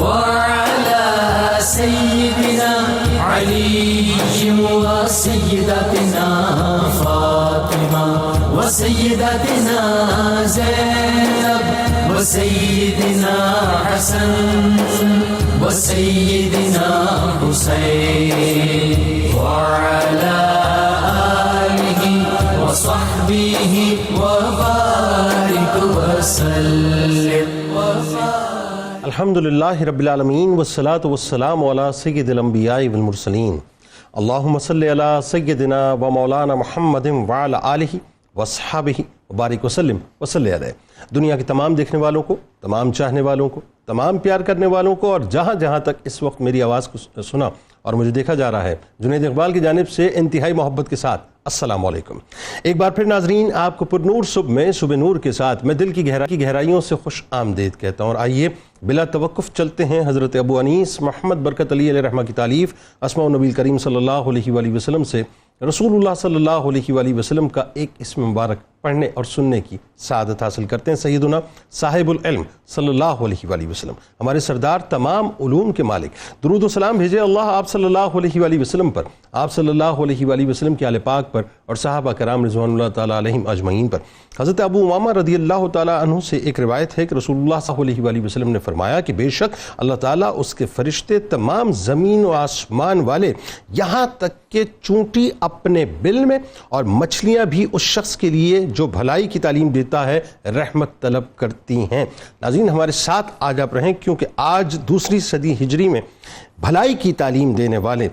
وعلى سيدنا علي وسيدتنا فاطمة وسيدتنا زينب وسيدنا حسن وسيدنا حسين وعلى آله وصحبه وبارك وسلم. الحمدللہ رب العالمین والصلاة والسلام علی سید الانبیاء والمرسلین. اللہم صلی علی سیدنا و مولانا محمد وعلی آلہ وصحابہ وبارک وسلم وصلی علیہ. دنیا کے تمام دیکھنے والوں کو، تمام چاہنے والوں کو، تمام پیار کرنے والوں کو، اور جہاں جہاں تک اس وقت میری آواز کو سنا اور مجھے دیکھا جا رہا ہے، جنید اقبال کی جانب سے انتہائی محبت کے ساتھ السلام علیکم. ایک بار پھر ناظرین، آپ کو پر نور صبح میں صبح نور کے ساتھ میں دل کی گہرائیوں سے خوش آمدید کہتا ہوں. اور آئیے بلا توقف چلتے ہیں حضرت ابو انیس محمد برکت علی علیہ رحمہ کی تالیف اسماء النبی کریم صلی اللہ علیہ وآلہ وسلم سے رسول اللہ صلی اللہ علیہ وآلہ وسلم کا ایک اسم مبارک پڑھنے اور سننے کی سعادت حاصل کرتے ہیں. سیدنا صاحب العلم صلی اللہ علیہ وآلہ وسلم، ہمارے سردار، تمام علوم کے مالک، درود و سلام بھیجے اللہ آپ صلی اللہ علیہ وآلہ وسلم پر، آپ صلی اللہ علیہ وآلہ وسلم کے آل پاک پر اور صحابہ کرام رضوان اللہ تعالیٰ علیہم اجمعین پر. حضرت ابو امامہ رضی اللہ تعالیٰ عنہ سے ایک روایت ہے کہ رسول اللہ صلی اللہ علیہ وآلہ وسلم نے فرمایا کہ بے شک اللہ تعالیٰ، اس کے فرشتے، تمام زمین و آسمان والے، یہاں تک کہ چونٹی اپنے بل میں، اور مچھلیاں بھی اس شخص کے لیے جو بھلائی کی تعلیم دیتا ہے رحمت طلب کرتی ہیں. ناظرین ہمارے ساتھ آج آپ رہیں، کیونکہ آج دوسری صدی ہجری میں بھلائی کی تعلیم دینے والے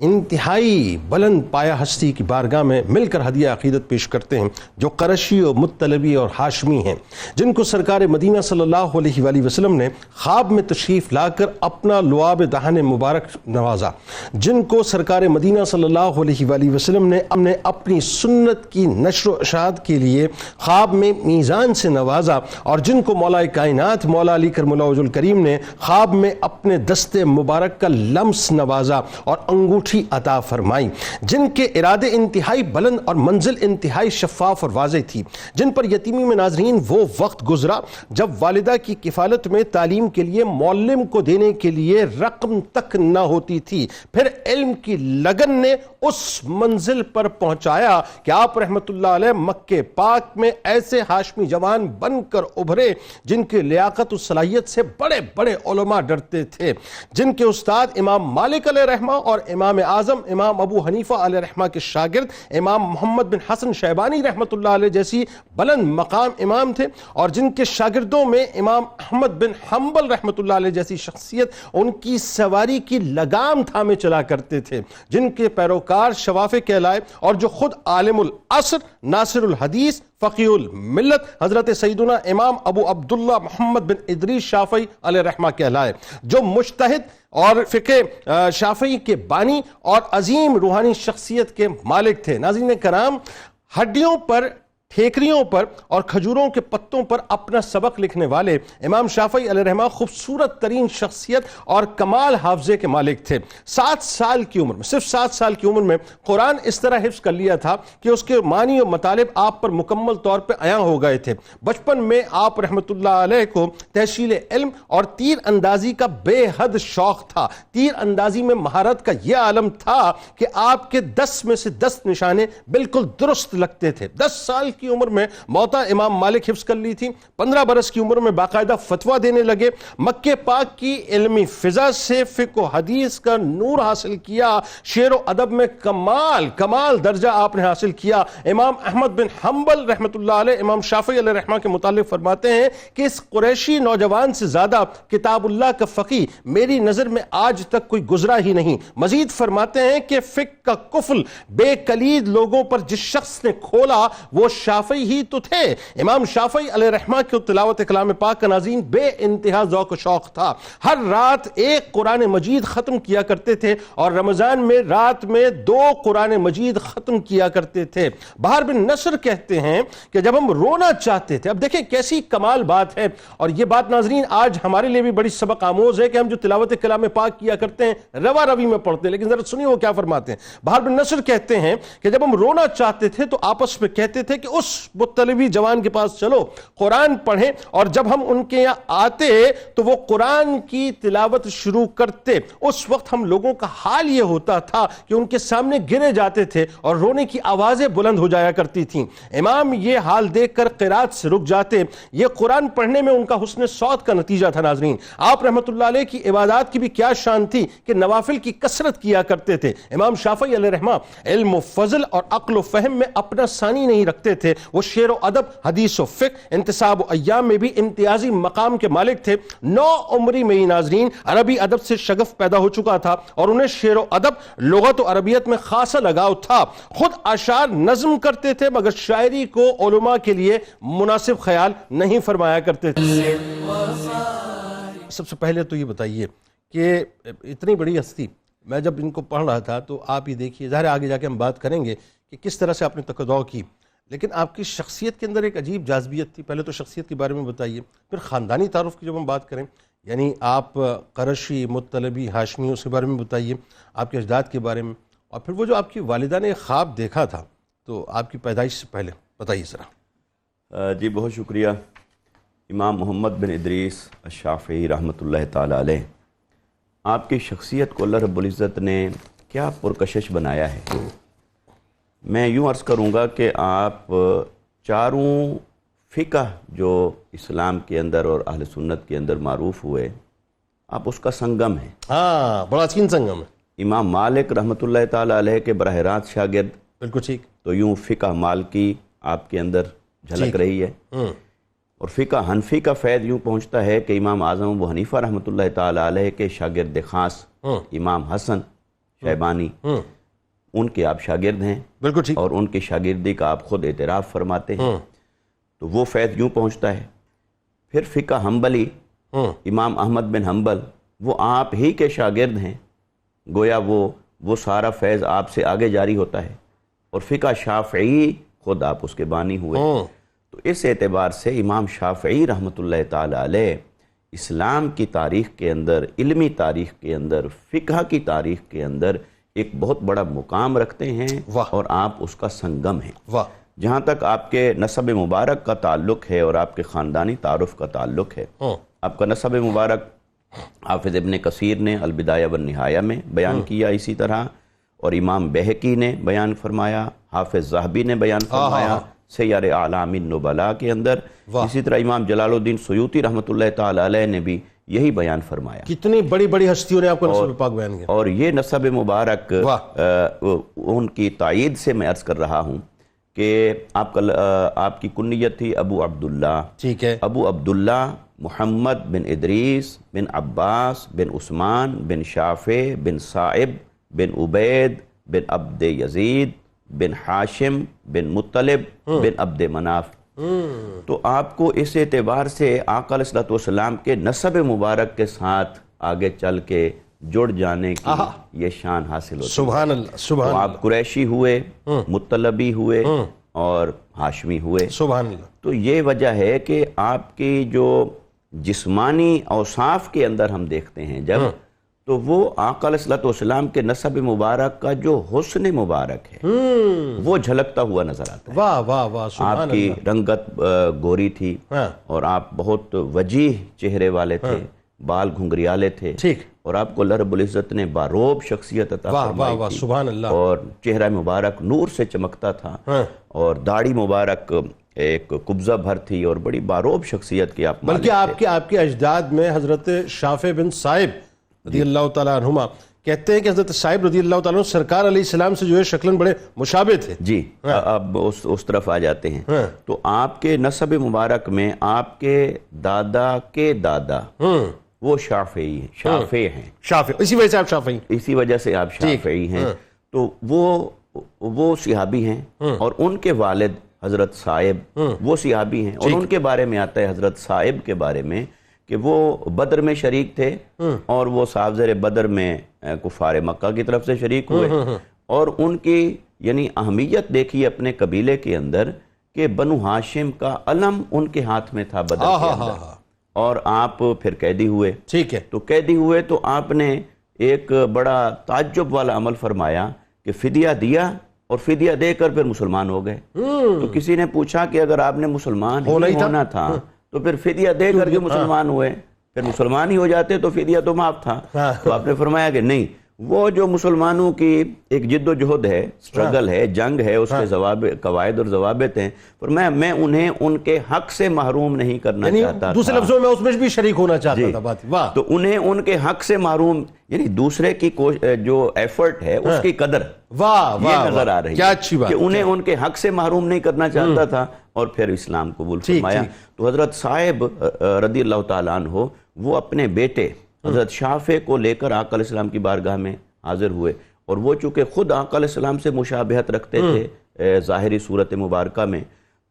انتہائی بلند پایہ ہستی کی بارگاہ میں مل کر ہدیہ عقیدت پیش کرتے ہیں، جو قرشی و مطلبی اور ہاشمی ہیں، جن کو سرکار مدینہ صلی اللہ علیہ وآلہ وسلم نے خواب میں تشریف لا کر اپنا لعاب دہن مبارک نوازا، جن کو سرکار مدینہ صلی اللہ علیہ وآلہ وسلم نے اپنی سنت کی نشر و اشاعت کے لیے خواب میں میزان سے نوازا، اور جن کو مولا کائنات مولا علی کرم اللہ وجہ الکریم نے خواب میں اپنے دست مبارک کا لمس نوازا اور انگوٹھی عطا فرمائی، جن کے ارادے انتہائی بلند اور منزل انتہائی شفاف اور واضح تھی، جن پر یتیمی میں ناظرین وہ وقت گزرا جب والدہ کی کفالت میں تعلیم کے لیے معلم کو دینے کے لیے رقم تک نہ ہوتی تھی. پھر علم کی لگن نے اس منزل پر پہنچایا کہ آپ رحمت اللہ علیہ مکہ پاک میں ایسے ہاشمی جوان بن کر ابھرے جن کی لیاقت و صلاحیت سے بڑے بڑے علماء ڈرتے تھے، جن کے استاد امام مالک علیہ رحمہ اور امام اعظم امام ابو حنیفہ علیہ رحمہ کے شاگرد امام محمد بن حسن شیبانی رحمۃ اللہ علیہ جیسی بلند مقام امام تھے، اور جن کے شاگردوں میں امام احمد بن حنبل رحمۃ اللہ علیہ جیسی شخصیت ان کی سواری کی لگام تھامے چلا کرتے تھے، جن کے پیروکار شوافع کہلائے، اور جو خود عالم العصر، ناصر الحدیث، فقیہ الملت حضرت سیدنا امام ابو عبداللہ محمد بن ادریس شافعی علیہ رحمہ کہلائے، جو مجتہد اور فقہ شافعی کے بانی اور عظیم روحانی شخصیت کے مالک تھے. ناظرین کرام، ہڈیوں پر، ٹھیکریوں پر اور کھجوروں کے پتوں پر اپنا سبق لکھنے والے امام شافعی علیہ رحمہ خوبصورت ترین شخصیت اور کمال حافظے کے مالک تھے. 7 سال کی عمر میں، صرف 7 سال کی عمر میں قرآن اس طرح حفظ کر لیا تھا کہ اس کے معنی و مطالب آپ پر مکمل طور پہ عیاں ہو گئے تھے. بچپن میں آپ رحمۃ اللہ علیہ کو تحصیل علم اور تیر اندازی کا بے حد شوق تھا. تیر اندازی میں مہارت کا یہ عالم تھا کہ آپ کے 10 میں سے 10 نشانے بالکل درست لگتے تھے. 10 سال کی عمر میں موطا امام مالک حفظ کر لی تھی. 15 برس کی عمر میں باقاعدہ فتویٰ دینے لگے. مکہ پاک کی علمی فضا سے فقہ و حدیث کا نور حاصل کیا. شعر و ادب میں کمال درجہ آپ نے حاصل کیا. امام احمد بن حنبل رحمۃ اللہ علیہ امام شافعی علیہ رحمہ کے متعلق فرماتے ہیں کہ اس قریشی نوجوان سے زیادہ کتاب اللہ کا فقی میری نظر میں آج تک کوئی گزرا ہی نہیں. مزید فرماتے ہیں کہ فقہ کا قفل بے کلید لوگوں پر جس شخص نے کھولا وہ شافعی ہی تو تھے. امام شافعی علیہ رحمہ کی تلاوت کلام پاک کا ناظرین بے انتہا ذوق و شوق تھا. ہر رات ایک قرآن مجید ختم کیا کرتے تھے اور رمضان میں رات میں 2 قرآن مجید ختم کیا کرتے تھے. بہار بن نصر کہتے ہیں کہ جب ہم رونا چاہتے تھے، اب دیکھیں کیسی کمال بات ہے، اور یہ بات ناظرین آج ہمارے لیے بھی بڑی سبق آموز ہے کہ ہم جو تلاوت کلام پاک کیا کرتے ہیں روا روی میں پڑھتے ہیں، لیکن ذرا سنیے وہ کیا فرماتے ہیں. بہار بن نصر کہتے ہیں کہ جب ہم رونا چاہتے تھے تو آپس میں کہتے تھے کہ اس مطلبی جوان کے پاس چلو قرآن پڑھیں، اور جب ہم ان کے یہاں آتے تو وہ قرآن کی تلاوت شروع کرتے، اس وقت ہم لوگوں کا حال یہ ہوتا تھا کہ ان کے سامنے گرے جاتے تھے اور رونے کی آوازیں بلند ہو جایا کرتی تھیں۔ امام یہ حال دیکھ کر قرات سے رک جاتے۔ یہ قرآن پڑھنے میں ان کا حسن صوت کا نتیجہ تھا۔ ناظرین، آپ رحمت اللہ علیہ کی عبادات کی بھی کیا شان تھی کہ نوافل کی کثرت کیا کرتے تھے۔ امام شافعی علیہ رحمہ علم و فضل اور عقل و فہم میں اپنا ثانی نہیں رکھتے تھے۔ وہ شعر و ادب، حدیث و فقہ، انتصاب و ایام میں بھی امتیازی مقام کے مالک تھے۔ 9 عمری میں ہی ناظرین عربی ادب سے شغف پیدا ہو چکا تھا اور انہیں شعر و ادب، لغت و عربیت میں خاصا لگاؤ تھا۔ خود اشعار نظم کرتے تھے مگر شاعری کو علماء کے لیے مناسب خیال نہیں فرمایا کرتے تھے۔ سب سے پہلے تو یہ بتائیے کہ اتنی بڑی ہستی، میں جب ان کو پڑھ رہا تھا تو آپ یہ دیکھیے، ظاہر آگے جا کے ہم بات کریں گے کہ کس طرح سے آپ نے تقاضا کی، لیکن آپ کی شخصیت کے اندر ایک عجیب جاذبیت تھی۔ پہلے تو شخصیت کے بارے میں بتائیے، پھر خاندانی تعارف کی جب ہم بات کریں، یعنی آپ قرشی، مطلبی، ہاشمی، اس کے بارے میں بتائیے، آپ کے اجداد کے بارے میں، اور پھر وہ جو آپ کی والدہ نے خواب دیکھا تھا تو آپ کی پیدائش سے پہلے بتائیے ذرا۔ جی بہت شکریہ۔ امام محمد بن ادریس الشافعی رحمۃ اللہ تعالی علیہ، آپ کی شخصیت کو اللہ رب العزت نے کیا پرکشش بنایا ہے۔ میں یوں عرض کروں گا کہ آپ چاروں فقہ جو اسلام کے اندر اور اہل سنت کے اندر معروف ہوئے، آپ اس کا سنگم ہیں۔ ہاں، بڑا چین سنگم ہے۔ امام مالک رحمۃ اللہ تعالی علیہ کے براہ راست شاگرد، بالکل ٹھیک۔ تو یوں فقہ مالکی آپ کے اندر جھلک رہی ہے، اور فقہ حنفی کا فیض یوں پہنچتا ہے کہ امام اعظم ابو حنیفہ رحمۃ اللہ تعالی علیہ کے شاگرد خاص امام حسن شیبانی، ان کے آپ شاگرد ہیں، بالکل ٹھیک، اور ان کی شاگردی کا آپ خود اعتراف فرماتے ہیں، تو وہ فیض یوں پہنچتا ہے۔ پھر فقہ حنبلی، امام احمد بن حنبل، وہ آپ ہی کے شاگرد ہیں، گویا وہ سارا فیض آپ سے آگے جاری ہوتا ہے۔ اور فقہ شافعی، خود آپ اس کے بانی ہوئے۔ تو اس اعتبار سے امام شافعی رحمۃ اللہ تعالی علیہ اسلام کی تاریخ کے اندر، علمی تاریخ کے اندر، فقہ کی تاریخ کے اندر ایک بہت بڑا مقام رکھتے ہیں، اور آپ اس کا سنگم ہیں۔ جہاں تک آپ کے نسب مبارک کا تعلق ہے اور آپ کے خاندانی تعارف کا تعلق ہے، آپ کا نسب مبارک حافظ ابن کثیر نے البدایہ والنہایہ میں بیان کیا، اسی طرح، اور امام بہقی نے بیان فرمایا، حافظ ذہبی نے بیان فرمایا سیار اعلام النبلاء کے اندر، اسی طرح امام جلال الدین سیوطی رحمۃ اللہ تعالی علیہ نے بھی یہی بیان فرمایا۔ کتنی بڑی بڑی ہستیوں نے آپ کو نسب پاک بیان کیا، اور یہ نسب مبارک ان کی تائید سے میں عرض کر رہا ہوں کہ آپ کی کنیت تھی ابو عبداللہ، ٹھیک ہے، ابو عبداللہ محمد بن ادریس بن عباس بن عثمان بن شافع بن صائب بن عبید بن عبد یزید بن ہاشم بن مطلب بن عبد مناف۔ تو آپ کو اس اعتبار سے آقا علیہ الصلوۃ والسلام کے نسب مبارک کے ساتھ آگے چل کے جڑ جانے کی یہ شان حاصل ہوتی ہے۔ سبحان اللہ، سبحان اللہ۔ آپ قریشی ہوئے، مطلبی ہوئے اور ہاشمی ہوئے۔ سبحان اللہ۔ تو یہ وجہ ہے کہ آپ کی جو جسمانی اوصاف کے اندر ہم دیکھتے ہیں جب، تو وہ آقا علیہ الصلوۃ والسلام کے نسب مبارک کا جو حسن مبارک ہے وہ جھلکتا ہوا نظر آتا ہے۔ واہ واہ واہ، سبحان آپ کی رنگت گوری تھی، اور آپ بہت وجیح چہرے والے تھے، بال گھنگریالے تھے، ٹھیک، اور آپ کو اللہ رب العزت نے باروب شخصیت عطا فرمائی تھی، سبحان اللہ، اور چہرہ مبارک نور سے چمکتا تھا، اور داڑھی مبارک ایک قبضہ بھر تھی، اور بڑی باروب شخصیت کی آپ بلکہ آپ کے اجداد میں حضرت شافع بن صائب رضی اللہ تعالیٰ عنہما کہتے ہیں کہ حضرت صائب رضی اللہ تعالیٰ عنہ سرکار علیہ السلام سے جو ہے شکلاً بڑے مشابہ تھے۔ جی، اب اس طرف آ جاتے ہیں۔ تو آپ کے نسب مبارک میں آپ کے دادا کے دادا وہ شافعی ہیں، شافع ہیں، شافع، اسی وجہ سے آپ شافعی، اسی وجہ سے آپ شافعی ہیں۔ تو وہ صحابی ہیں، اور ان کے والد حضرت صائب وہ صحابی ہیں، اور ان کے بارے میں آتا ہے حضرت صائب کے بارے میں کہ وہ بدر میں شریک تھے، اور وہ سافزر بدر میں کفار مکہ کی طرف سے شریک ہوئے، اور ان کی یعنی اہمیت دیکھی اپنے قبیلے کے اندر کہ بنو ہاشم کا علم ان کے ہاتھ میں تھا بدر کے اندر، اور آپ پھر قیدی ہوئے۔ ٹھیک ہے، تو قیدی ہوئے تو آپ نے ایک بڑا تعجب والا عمل فرمایا کہ فدیہ دیا اور فدیہ دے کر پھر مسلمان ہو گئے. تو کسی نے پوچھا کہ اگر آپ نے مسلمان ہی ہونا تھا تو پھر فدیہ دے کر کے مسلمان ہوئے؟ پھر مسلمان ہی ہو جاتے تو فدیہ تو معاف تھا. تو آپ نے فرمایا کہ نہیں، وہ جو مسلمانوں کی ایک جد و جہد ہے، سٹرگل ہے، جنگ ہے، اس کے قواعد اور ضوابط ہیں، فرمایا میں انہیں ان کے حق سے محروم نہیں کرنا چاہتا تھا. دوسرے لفظوں میں اس میں بھی شریک ہونا چاہتا تھا. بات واہ. تو انہیں ان کے حق سے محروم، یعنی دوسرے کی جو ایفرٹ ہے اس کی قدر یہ نظر آ رہی ہے کہ انہیں ان کے حق سے محروم نہیں کرنا چاہتا تھا، اور پھر اسلام قبول فرمایا. تو حضرت صاحب رضی اللہ تعالیٰ عنہ وہ اپنے بیٹے حضرت شافع کو لے کر آقا علیہ السلام کی بارگاہ میں حاضر ہوئے، اور وہ چونکہ خود آقا علیہ السلام سے مشابہت رکھتے تھے ظاہری صورت مبارکہ میں،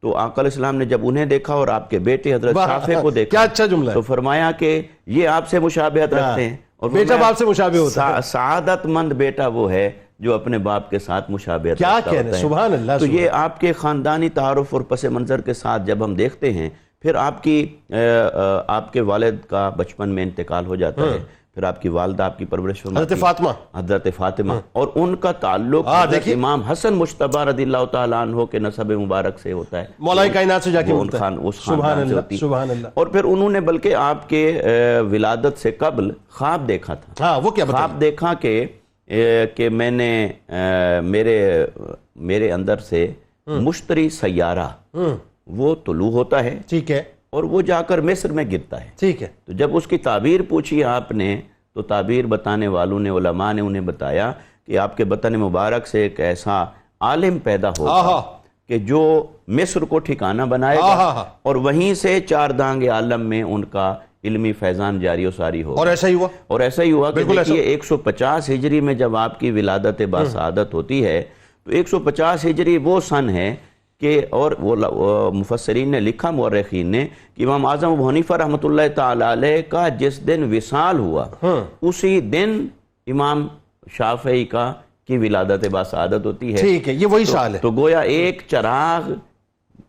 تو آقا علیہ السلام نے جب انہیں دیکھا اور آپ کے بیٹے حضرت شافع کو دیکھا، کیا اچھا جملہ ہے، تو فرمایا کہ یہ آپ سے مشابہت رکھتے ہیں، اور بیٹا باپ سے مشابہ ہوتا ہے. سعادت مند بیٹا وہ ہے جو اپنے باپ کے ساتھ مشابہت رکھتا ہوتا ہے. کیا کہنے، سبحان اللہ. تو یہ آپ کے خاندانی تعارف اور پس منظر کے ساتھ جب ہم دیکھتے ہیں، پھر آپ کے والد کا بچپن میں انتقال ہو جاتا ہے، پھر آپ کی والدہ آپ کی پرورش فرماتی حضرت فاطمہ، اور ان کا تعلق حضرت امام حسن مجتبی رضی اللہ تعالیٰ عنہ کے نسب مبارک سے ہوتا ہے، مولا کائنات سے جا کے اس خاندان سے ہوتی ہے. اور پھر انہوں نے بلکہ آپ کے ولادت سے قبل خواب دیکھا تھا. وہ کیا خواب دیکھا کہ میں نے میرے اندر سے مشتری سیارہ وہ طلوع ہوتا ہے، ٹھیک ہے، اور وہ جا کر مصر میں گرتا ہے. ٹھیک ہے. تو جب اس کی تعبیر پوچھی آپ نے، تو تعبیر بتانے والوں نے، علماء نے انہیں بتایا کہ آپ کے بطن مبارک سے ایک ایسا عالم پیدا ہوگا کہ جو مصر کو ٹھکانہ بنائے گا، اور وہیں سے چار دانگ عالم میں ان کا علمی فیضان جاری و ساری ہوگا. اور ایسا ہی ہوا کہ دیکھیے 150 ہجری میں جب آپ کی ولادت باسعادت ہوتی ہے، تو 150 ہجری وہ سن ہے کہ، اور وہ مفسرین نے لکھا، مورخین نے، کہ امام اعظم ابو حنیفہ رحمۃ اللہ تعالیٰ علیہ کا جس دن وصال ہوا اسی دن امام شافعی کی ولادت باسعادت ہوتی ہے. ٹھیک ہے، یہ وہی سال ہے. تو گویا ایک چراغ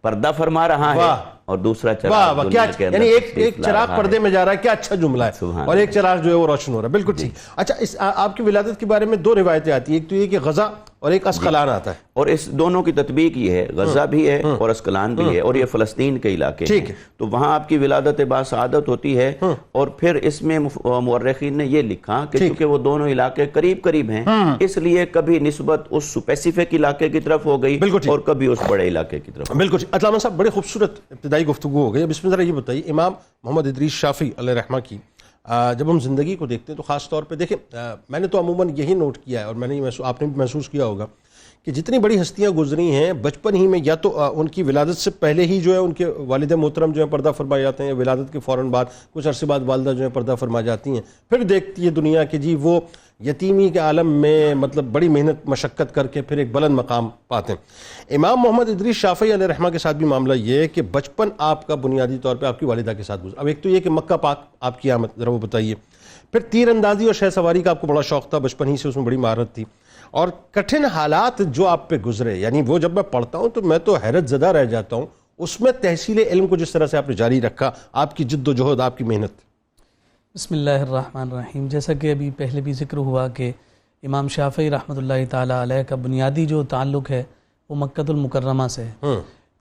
پردہ فرما رہا ہے اور دوسرا چراغ دنیا کے اندر، یعنی ایک چراغ پردے میں جا رہا ہے. کیا اچھا جملہ ہے. اور ایک چراغ جو ہے وہ روشن ہو رہا ہے. بالکل ٹھیک. اچھا، آپ کی ولادت کے بارے میں دو روایتیں آتی ہیں، ایک تو یہ کہ غزہ اور ایک اسقلان آتا ہے، اور اس دونوں کی تطبیق یہ ہے، غزہ بھی ہے اور اسقلان بھی ہے، اور یہ فلسطین کے علاقے ہیں. تو وہاں آپ کی ولادت باسعادت ہوتی ہے، اور پھر اس میں مورخین نے یہ لکھا کہ چونکہ وہ دونوں علاقے قریب قریب ہیں، اس لیے کبھی نسبت اس اسپیسیفک علاقے کی طرف ہو گئی اور کبھی اس بڑے علاقے کی طرف. بالکل. علامہ صاحب، بڑے خوبصورت ابتدائی گفتگو ہو گئی. اب اس میں ذرا یہ بتائیے، امام محمد ادریس شافعی علیہ رحمہ کی جب ہم زندگی کو دیکھتے ہیں تو خاص طور پہ دیکھیں، میں نے تو عموماً یہی نوٹ کیا ہے، اور میں نے آپ نے بھی محسوس کیا ہوگا کہ جتنی بڑی ہستیاں گزری ہیں بچپن ہی میں، یا تو ان کی ولادت سے پہلے ہی جو ہے ان کے والد محترم جو ہیں پردہ فرما جاتے ہیں، ولادت کے فوراً بعد کچھ عرصے بعد والدہ جو ہیں پردہ فرما جاتی ہیں. پھر دیکھتی ہے دنیا کہ جی وہ یتیمی کے عالم میں مطلب بڑی محنت مشقت کر کے پھر ایک بلند مقام پاتے ہیں. امام محمد ادریس شافعی علیہ رحمہ کے ساتھ بھی معاملہ یہ ہے کہ بچپن آپ کا بنیادی طور پہ آپ کی والدہ کے ساتھ گزرا. اب ایک تو یہ کہ مکہ پاک آپ کی آمد، ذرا وہ بتائیے. پھر تیر اندازی اور شہ سواری کا آپ کو بڑا شوق تھا، بچپن ہی سے اس میں بڑی مہارت تھی، اور کٹھن حالات جو آپ پہ گزرے، یعنی وہ جب میں پڑھتا ہوں تو میں تو حیرت زدہ رہ جاتا ہوں. اس میں تحصیل علم کو جس طرح سے آپ نے جاری رکھا، آپ کی جد و جہد، آپ کی محنت. بسم اللہ الرحمن الرحیم. جیسا کہ ابھی پہلے بھی ذکر ہوا کہ امام شافعی رحمۃ اللہ تعالیٰ علیہ کا بنیادی جو تعلق ہے وہ مکۃ المکرمہ سے ہے.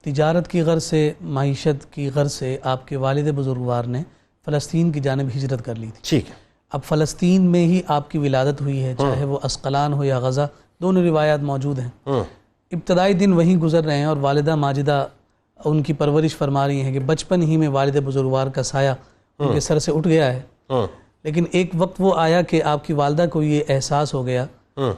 تجارت کی غرض سے، معیشت کی غرض سے آپ کے والد بزرگوار نے فلسطین کی جانب ہجرت کر لی تھی. ٹھیک ہے. اب فلسطین میں ہی آپ کی ولادت ہوئی ہے، چاہے وہ اسقلان ہو یا غزہ، دونوں روایات موجود ہیں. ابتدائی دن وہیں گزر رہے ہیں، اور والدہ ماجدہ ان کی پرورش فرما رہی ہیں کہ بچپن ہی میں والد بزرگوار کا سایہ ان کے سر سے اٹھ گیا ہے. لیکن ایک وقت وہ آیا کہ آپ کی والدہ کو یہ احساس ہو گیا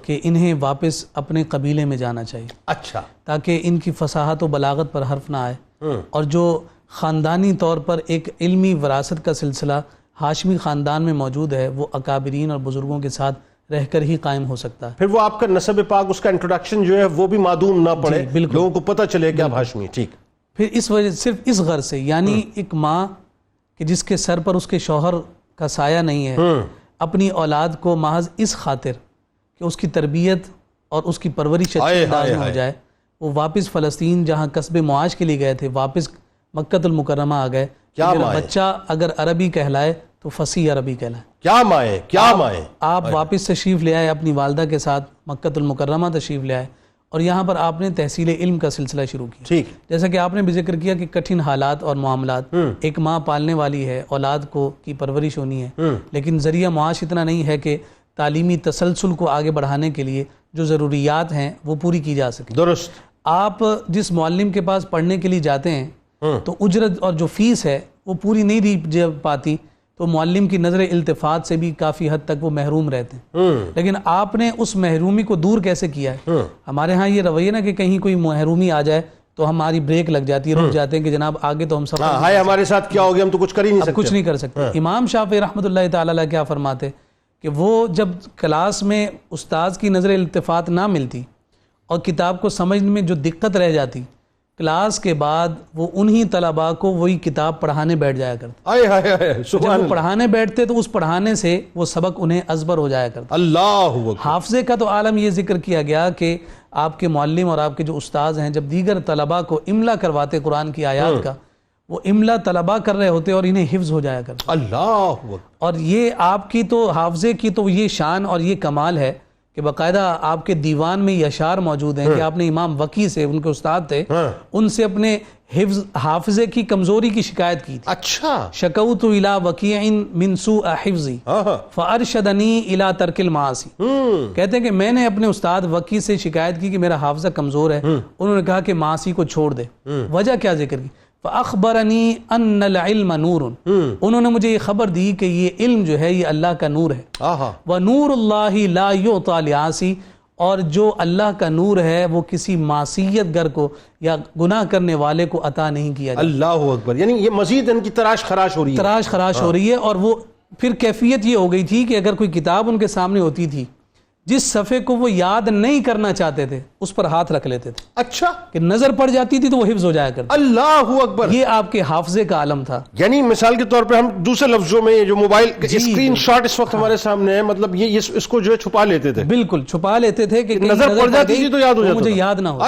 کہ انہیں واپس اپنے قبیلے میں جانا چاہیے. اچھا. تاکہ ان کی فصاحت و بلاغت پر حرف نہ آئے، اور جو خاندانی طور پر ایک علمی وراثت کا سلسلہ ہاشمی خاندان میں موجود ہے، وہ اکابرین اور بزرگوں کے ساتھ رہ کر ہی قائم ہو سکتا ہے. پھر وہ آپ کا نسب پاک، اس کا انٹروڈکشن جو ہے وہ بھی معدوم نہ پڑے، لوگوں کو پتہ چلے کہ آپ ہاشمی. ٹھیک. پھر اس وجہ صرف اس غرض سے، یعنی ایک ماں کہ جس کے سر پر اس کے شوہر کا سایہ نہیں ہے، اپنی اولاد کو محض اس خاطر کہ اس کی تربیت اور اس کی پرورش اچھی انداز میں ہو جائے، وہ واپس فلسطین جہاں قصب معاش کے لیے گئے تھے، واپس مکۃ المکرمہ آ گئے. بچہ اگر عربی کہلائے تو فصیح عربی کہلائے. کیا مائیں، کیا مائیں. آپ واپس تشریف لے آئے، اپنی والدہ کے ساتھ مکۃ المکرمہ تشریف لے آئے، اور یہاں پر آپ نے تحصیل علم کا سلسلہ شروع کیا. ٹھیک. جیسا کہ آپ نے بھی ذکر کیا کہ کٹھن حالات اور معاملات، ایک ماں پالنے والی ہے، اولاد کو کی پرورش ہونی ہے، لیکن ذریعہ معاش اتنا نہیں ہے کہ تعلیمی تسلسل کو آگے بڑھانے کے لیے جو ضروریات ہیں وہ پوری کی جا سکے. درست. آپ جس معلم کے پاس پڑھنے کے لیے جاتے ہیں تو اجرت اور جو فیس ہے وہ پوری نہیں دی پاتی تو معلم کی نظر التفات سے بھی کافی حد تک وہ محروم رہتے ہیں. لیکن آپ نے اس محرومی کو دور کیسے کیا ہے؟ ہمارے ہاں یہ رویہ نا کہ کہیں کوئی محرومی آ جائے تو ہماری بریک لگ جاتی ہے، رک جاتے ہیں کہ جناب آگے تو ہم سب ہمارے ساتھ کیا ہو گیا، ہم تو کچھ کر ہی نہیں سکتے. کچھ نہیں کر سکتے. امام شافعی رحمۃ اللہ تعالی علیہ کیا فرماتے کہ وہ جب کلاس میں استاذ کی نظر التفات نہ ملتی اور کتاب کو سمجھنے میں جو دقت رہ جاتی، کلاس کے بعد وہ انہی طلباء کو وہی کتاب پڑھانے بیٹھ جایا کرتے. جب وہ پڑھانے بیٹھتے تو اس پڑھانے سے وہ سبق انہیں ازبر ہو جایا کرتا. اللہ. حافظے کا تو عالم یہ ذکر کیا گیا کہ آپ کے معلم اور آپ کے جو استاذ ہیں جب دیگر طلباء کو املا کرواتے قرآن کی آیات کا، وہ املا طلباء کر رہے ہوتے اور انہیں حفظ ہو جایا کرتا. اللہ. اور یہ آپ کی تو حافظے کی تو یہ شان اور یہ کمال ہے کہ باقاعدہ آپ کے دیوان میں یہ اشعار موجود ہیں کہ آپ نے امام وکی سے، ان کے استاد تھے، ان سے اپنے حافظے کی کمزوری کی شکایت کی تھی. اچھا. شکوت الی وکیع من سوء حفظی فارشدنی الی ترک المعاصی. کہتے ہیں کہ میں نے اپنے استاد وکی سے شکایت کی کہ میرا حافظہ کمزور ہے. انہوں نے کہا کہ معاصی کو چھوڑ دے. وجہ کیا ذکر کی؟ فاخبرنی ان العلم نور. انہوں نے مجھے یہ خبر دی کہ یہ علم جو ہے یہ اللہ کا نور ہے. ونور اللہ لا یعطی لعاصی. اور جو اللہ کا نور ہے وہ کسی معصیت گر کو یا گناہ کرنے والے کو عطا نہیں کیا جاتا. اللہ اکبر. یعنی یہ مزید ان کی تراش خراش ہو رہی ہے. تراش خراش ہو رہی ہے. اور وہ پھر کیفیت یہ ہو گئی تھی کہ اگر کوئی کتاب ان کے سامنے ہوتی تھی، جس صفحے کو وہ یاد نہیں کرنا چاہتے تھے اس پر ہاتھ رکھ لیتے تھے. اچھا. کہ نظر پڑ جاتی تھی تو وہ حفظ ہو جایا کرتا. اللہ اکبر. یہ آپ کے حافظے کا عالم تھا. یعنی مثال کے طور پہ ہم دوسرے لفظوں میں جو موبائل اسکرین شاٹ اس وقت ہمارے سامنے ہے، مطلب یہ اس کو جو ہے چھپا لیتے تھے. بالکل چھپا لیتے تھے کہ نظر پڑ جاتی تھی تو یاد ہو جاتا، مجھے یاد نہ ہو.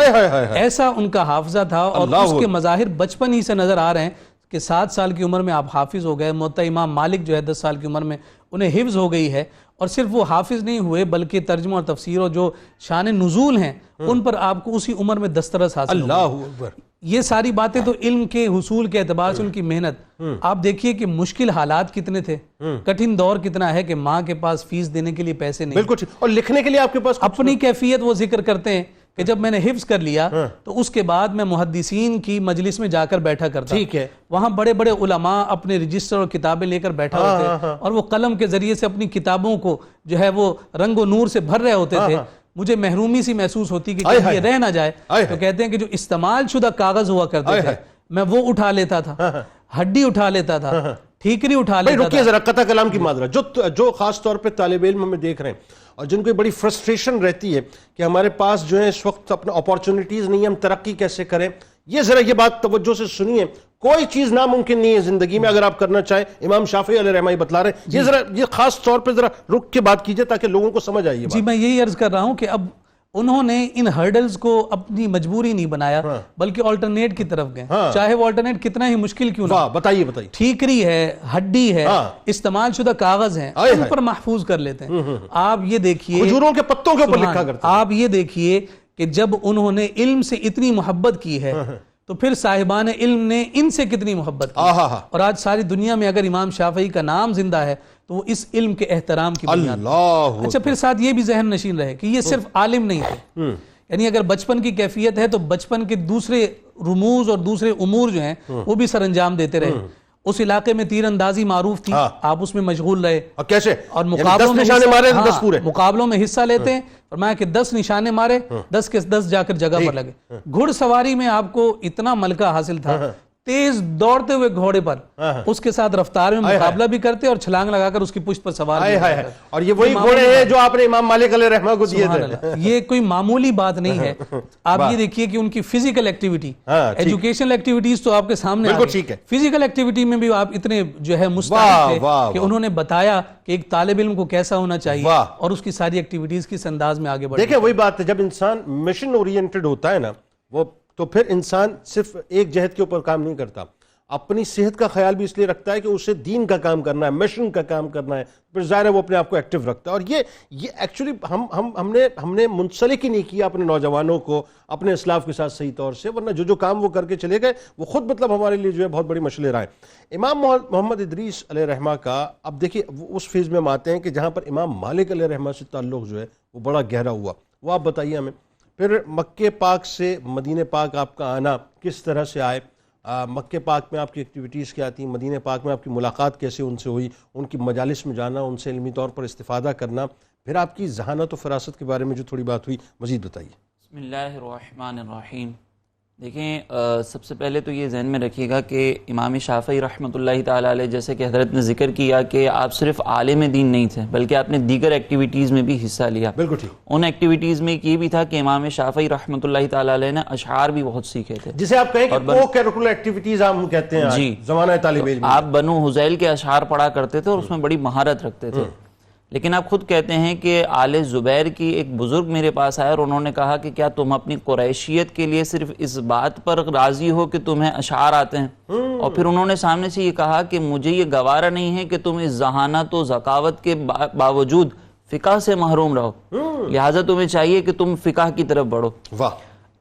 ایسا ان کا حافظہ تھا. اور اس کے مظاہر بچپن ہی سے نظر آ رہے ہیں کہ 7 سال کی عمر میں آپ حافظ ہو گئے. موطا امام مالک جو ہے 10 سال کی عمر میں انہیں حفظ ہو گئی ہے. اور صرف وہ حافظ نہیں ہوئے بلکہ ترجمہ اور تفسیر اور جو شان نزول ہیں ان پر آپ کو اسی عمر میں دسترس حاصل. اللہ اکبر. یہ ساری باتیں تو علم کے حصول کے اعتبار سے ان کی محنت. آپ دیکھیے کہ مشکل حالات کتنے تھے، کٹھن دور کتنا ہے کہ ماں کے پاس فیس دینے کے لیے پیسے نہیں. بالکل. اور لکھنے کے لیے آپ کے پاس اپنی کیفیت وہ ذکر کرتے ہیں کہ جب میں نے حفظ کر لیا تو اس کے بعد میں محدثین کی مجلس میں جا کر بیٹھا کرتا. ٹھیک ہے. وہاں بڑے بڑے علماء اپنے رجسٹر اور کتابیں لے کر بیٹھا ہوتے اور وہ قلم کے ذریعے سے اپنی کتابوں کو جو ہے وہ رنگ و نور سے بھر رہے ہوتے تھے. مجھے محرومی سی محسوس ہوتی کہ یہ رہ نہ جائے. تو کہتے ہیں کہ جو استعمال شدہ کاغذ ہوا کرتے تھے میں وہ اٹھا لیتا تھا، ہڈی اٹھا لیتا تھا، ٹھیکری اٹھا لیتا تھا. رکیے ذرا، قطع کلام کی معذرت. جو خاص طور پہ طالب علم ہمیں دیکھ رہے ہیں اور جن کو بڑی فرسٹریشن رہتی ہے کہ ہمارے پاس جو ہے اس وقت اپنا اپارچونٹیز نہیں، ہم ترقی کیسے کریں، یہ ذرا یہ بات توجہ سے سنیے. کوئی چیز ناممکن نہیں ہے زندگی میں اگر آپ کرنا چاہیں. امام شافعی علیہ رحمہ بتلا رہے ہیں. یہ ذرا یہ خاص طور پہ ذرا رک کے بات کیجئے تاکہ لوگوں کو سمجھ آئے. جی میں یہی عرض کر رہا ہوں کہ اب انہوں نے ان ہرڈلز کو اپنی مجبوری نہیں بنایا بلکہ آلٹرنیٹ کی طرف گئے. چاہے وہ آلٹرنیٹ کتنا ہی مشکل کیوں نہ. بتائیے. ٹھیکری ہے، ہڈی ہے، استعمال شدہ کاغذ ہیں، ان پر محفوظ کر لیتے ہیں. آپ یہ دیکھیے کھجوروں کے پتوں کے اوپر لکھا کرتے ہیں. آپ یہ دیکھیے کہ جب انہوں نے علم سے اتنی محبت کی ہے تو پھر صاحبان علم نے ان سے کتنی محبت کی. اور آج ساری دنیا میں اگر امام شافعی کا نام زندہ ہے تو وہ اس علم کے احترام کی بنیاد. اچھا پھر ساتھ یہ بھی ذہن نشین رہے کہ یہ صرف عالم نہیں تھے. یعنی اگر بچپن کی کیفیت ہے تو بچپن کے دوسرے رموز اور دوسرے امور جو ہیں وہ بھی سر انجام دیتے رہے. اس علاقے میں تیر اندازی معروف تھی، آپ اس میں مشغول رہے. کیسے؟ اور مقابلوں میں حصہ لیتے ہیں. فرمایا کہ 10 نشانے مارے، 10 کے 10 جا کر جگہ پر لگے. گھڑ سواری میں آپ کو اتنا ملکہ حاصل تھا، تیز دوڑتے ہوئے گھوڑے پر اس کے ساتھ رفتار میں مقابلہ بھی کرتے اور چھلانگ لگا کر اس کی پشت پر سوار بھی کرتے. اور یہ وہی گھوڑے ہیں جو آپ نے امام مالک علیہ رحمہ کو دیے تھے. یہ کوئی معمولی بات نہیں ہے. آپ یہ دیکھیے کہ ان کی فزیکل ایکٹیویٹی، ایجوکیشنل ایکٹیویٹیز تو آپ کے سامنے آ گئی. فزیکل ایکٹیویٹی میں بھی آپ اتنے جو ہے مستعد تھے کہ انہوں نے بتایا کہ ایک طالب علم کو کیسا ہونا چاہیے اور اس کی ساری ایکٹیویٹیز کس انداز میں آگے بڑھے. دیکھیں وہی بات ہے، جب انسان مشن اورینٹڈ ہوتا ہے نا وہ تو پھر انسان صرف ایک جہت کے اوپر کام نہیں کرتا. اپنی صحت کا خیال بھی اس لیے رکھتا ہے کہ اسے دین کا کام کرنا ہے، مشن کا کام کرنا ہے، پھر ظاہر ہے وہ اپنے آپ کو ایکٹیو رکھتا ہے. اور یہ ایکچولی ہم نے منسلک ہی نہیں کیا اپنے نوجوانوں کو اپنے اسلاف کے ساتھ صحیح طور سے، ورنہ جو کام وہ کر کے چلے گئے وہ خود مطلب ہمارے لیے جو ہے بہت بڑی مشعل راہ. امام محمد ادریس علیہ رحمہ کا اب دیکھیے اس فیز میں ہم آتے ہیں کہ جہاں پر امام مالک علیہ رحمہ سے تعلق جو ہے وہ بڑا گہرا ہوا، وہ آپ بتائیے ہمیں. پھر مکہ پاک سے مدینہ پاک آپ کا آنا کس طرح سے آئے، مکہ پاک میں آپ کی ایکٹیویٹیز کیا تھیں، مدینہ پاک میں آپ کی ملاقات کیسے ان سے ہوئی، ان کی مجالس میں جانا، ان سے علمی طور پر استفادہ کرنا، پھر آپ کی ذہانت و فراست کے بارے میں جو تھوڑی بات ہوئی مزید بتائیے. بسم اللہ الرحمن الرحیم. دیکھیں سب سے پہلے تو یہ ذہن میں رکھیے گا کہ امام شافعی رحمۃ اللہ تعالیٰ علیہ جیسے کہ حضرت نے ذکر کیا کہ آپ صرف عالم دین نہیں تھے بلکہ آپ نے دیگر ایکٹیویٹیز میں بھی حصہ لیا. بالکل ٹھیک. ان ایکٹیویٹیز میں ایک یہ بھی تھا کہ امام شافعی رحمۃ اللہ تعالیٰ علیہ نے اشعار بھی بہت سیکھے تھے، جسے آپ کہیں کہ کو کریکولر ایکٹیویٹیز ہم کہتے ہیں جی زمانہ طالب علم. آپ بنو حذیل کے اشعار پڑھا کرتے تھے اور اس میں بڑی مہارت رکھتے تھے. لیکن آپ خود کہتے ہیں کہ آل زبیر کی ایک بزرگ میرے پاس آئے اور انہوں نے کہا کہ کیا تم اپنی قریشیت کے لیے صرف اس بات پر راضی ہو کہ تمہیں اشعار آتے ہیں؟ اور پھر انہوں نے سامنے سے یہ کہا کہ مجھے یہ گوارا نہیں ہے کہ تم اس ذہانت و ذکاوت کے باوجود فقہ سے محروم رہو، لہٰذا تمہیں چاہیے کہ تم فقہ کی طرف بڑھو. واہ.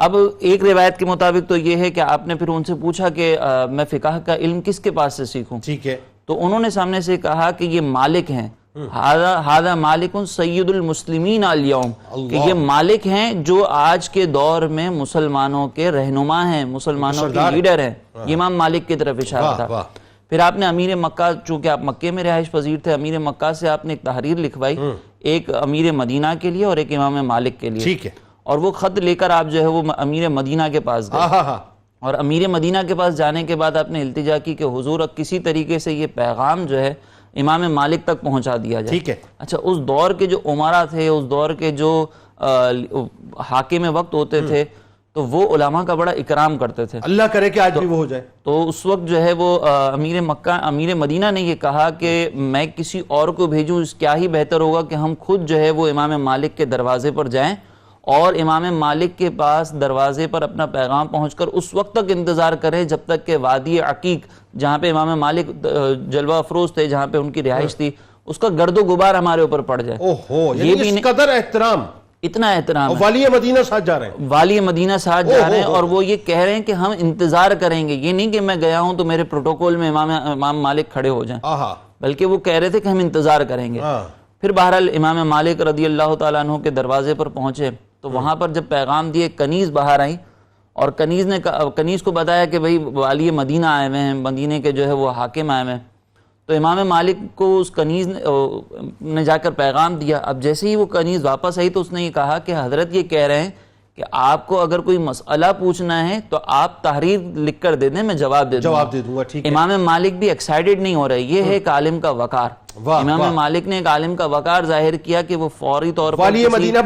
اب ایک روایت کے مطابق تو یہ ہے کہ آپ نے پھر ان سے پوچھا کہ میں فقہ کا علم کس کے پاس سے سیکھوں؟ ٹھیک ہے. تو انہوں نے سامنے سے کہا کہ یہ مالک ہیں، ہذا مالک سید المسلمین اليوم، کہ یہ مالک ہیں جو آج کے دور میں مسلمانوں کے رہنما ہیں، مسلمانوں کے لیڈر ہیں. یہ امام مالک کی طرف اشارہ تھا. پھر آپ نے امیر مکہ، چونکہ آپ مکے میں رہائش پذیر تھے، امیر مکہ سے آپ نے ایک تحریر لکھوائی، ایک امیر مدینہ کے لیے اور ایک امام مالک کے لیے. ٹھیک ہے. اور وہ خط لے کر آپ جو ہے وہ امیر مدینہ کے پاس گئے، اور امیر مدینہ کے پاس جانے کے بعد آپ نے التجا کی کہ حضور کسی طریقے سے یہ پیغام جو ہے امام مالک تک پہنچا دیا جائے. ٹھیک ہے. اچھا، اس دور کے جو عمرا تھے، اس دور کے جو حاکم وقت ہوتے تھے، تو وہ علماء کا بڑا اکرام کرتے تھے. اللہ کرے کہ آج بھی وہ ہو جائے. تو اس وقت جو ہے وہ امیر مدینہ نے یہ کہا کہ میں کسی اور کو بھیجوں، اس کیا ہی بہتر ہوگا کہ ہم خود جو ہے وہ امام مالک کے دروازے پر جائیں اور امام مالک کے پاس دروازے پر اپنا پیغام پہنچ کر اس وقت تک انتظار کریں جب تک کہ وادی عقیق، جہاں پہ امام مالک جلوہ افروز تھے، جہاں پہ ان کی رہائش تھی، اس کا گرد و غبار ہمارے اوپر پڑ جائے. یہ بھی اس قدر احترام، اتنا احترام. والی مدینہ ساتھ جا رہے ہیں، والی مدینہ ساتھ جا رہے ہیں، اور وہ یہ کہہ رہے ہیں کہ ہم انتظار کریں گے. یہ نہیں کہ میں گیا ہوں تو میرے پروٹوکول میں امام مالک کھڑے ہو جائیں، بلکہ وہ کہہ رہے تھے کہ ہم انتظار کریں گے. پھر بہرحال امام مالک رضی اللہ تعالیٰ عنہ کے دروازے پر پہنچے تو وہاں پر جب پیغام دیے، کنیز باہر آئیں اور کنیز کو بتایا کہ بھئی والی مدینہ آئے ہوئے ہیں، مدینے کے جو ہے وہ حاکم آئے ہوئے ہیں. تو امام مالک کو اس کنیز نے جا کر پیغام دیا. اب جیسے ہی وہ کنیز واپس آئی تو اس نے یہ کہا کہ حضرت یہ کہہ رہے ہیں کہ آپ کو اگر کوئی مسئلہ پوچھنا ہے تو آپ تحریر لکھ کر دے دیں، میں جواب دے دوں گا. امام مالک بھی ایکسائٹڈ نہیں ہو رہے. یہ ہے ایک عالم کا وقار. امام مالک نے ایک عالم کا وقار ظاہر کیا کہ وہ فوری طور پر والی مدینہ